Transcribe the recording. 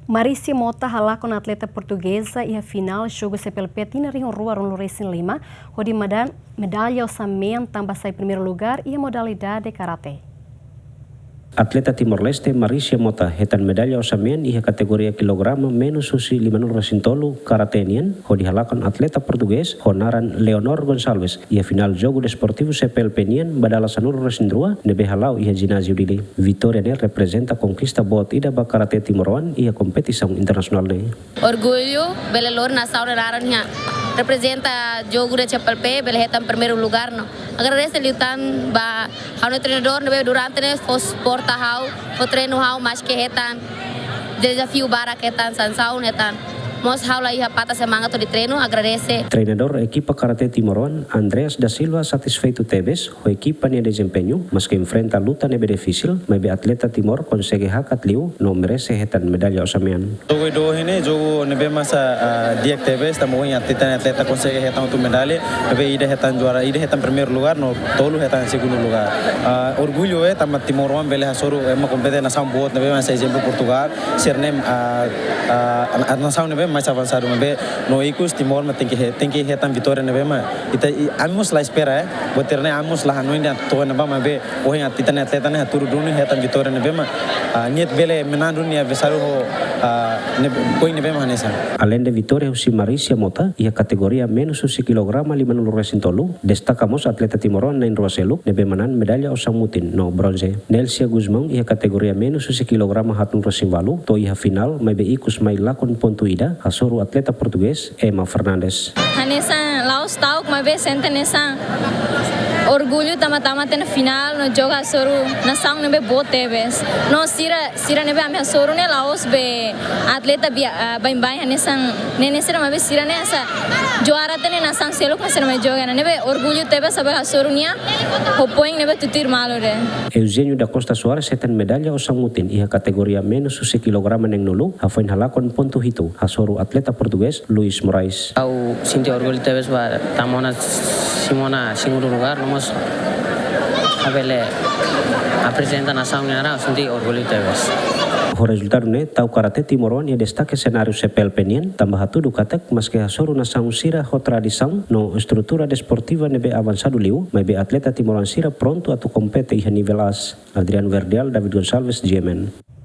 Marisia Mota halakon atleta portuguesa e a final jogo CPLP tina rinho rua ron Lourenço Lima, onde medalha orçamento também sai primeiro lugar e a modalidade karatê. Atleta Timor-Leste Marisia Mota hetan medalha orçamento e a categoria kilograma menos susi 500 tolu karatenian, onde halakon atleta português honaran Leonor Gonçalves e a final jogo desportivo CPLP nian badala sanur resindrua nebe halau e a ginásio dili. Vitória ne representa conquista bot ida ba karate Timoruan e a competição internacional ne. Orgulho bela lor nação naranya representa jogo de CPLP bela hetan primeiro lugar no. Agradeço liutan ba hanu treinador nebe durante ne sport o treino hau mas que hetan desafio bara que hetan sansau hetan mos hau la iha pata semangat de treino agradece. Treinador equipa karate Timoruan Andreas da Silva satisfeito Tevez o equipa ne desempenho mas que enfrenta luta nebe difícil mas be atleta Timor consegue hakat liu no merece hetan medalha orçamento. Jogo do ini jogo nebe masa Diak Tevez tamo yang atleta consegue hetan tu medalha nebe ida hetan juara ida hetan primeiro lugar no tolu hetan segundo lugar. Orgulho tamo Timoruan bele hasoru uma competição nação bot nebe masa exemplo Portugal sernem nação nebe mais avançado, mas no icus Timor mas tem que hetan vitória nebe mas ita amos lá espera boter ne amos lá no ainda to nebe mas o yang titane atleta ne turu dunu hetan vitória nebe mas niat bele menandu ni adversário poin nebe mas nessa. Além de vitória usi Marisia Mota e a categoria menos usi kilograma 500 tolu destacamos atleta Timoruan nain Roselu nebe manan medalha osamutin no bronze. Nelsia Guzmão e a categoria menos usi kilograma hatun rosimvalu to iha final mai be ikus mai lakon pontu ida Hasoru atleta português Emma Fernandes. Nessa laos tau uma vez sente nessa orgulho tama na final no jogo Hasoru nação nebe bote vez. No sira nebe am Hasoru ne laos be atleta bem nessa uma vez sira nessa juara tene nação selo mas não joga nebe orgulho teve saber Hasoru nia opoing nebe tutir malore. Eugenio da Costa Soares hetan medalha osamutin e a categoria menos usi kilograma neng nulu hafoin halakon pontu hitu Hasoru atleta português Luis Moraes. Au sinti orgulho teve ba tamona Simona segundo lugar nomos abele apresenta nação nara sinti orgulho teve. O resultado ne tau karate Timoruan e destaque cenário CPLP nian tambah hatu dukatek mas que Hasoru nação sira ho tradição no estrutura desportiva nebe avançado liu mas be atleta Timoruan sira pronto atu compete iha nível as. Adriano Verdial, David Gonçalves, GMN.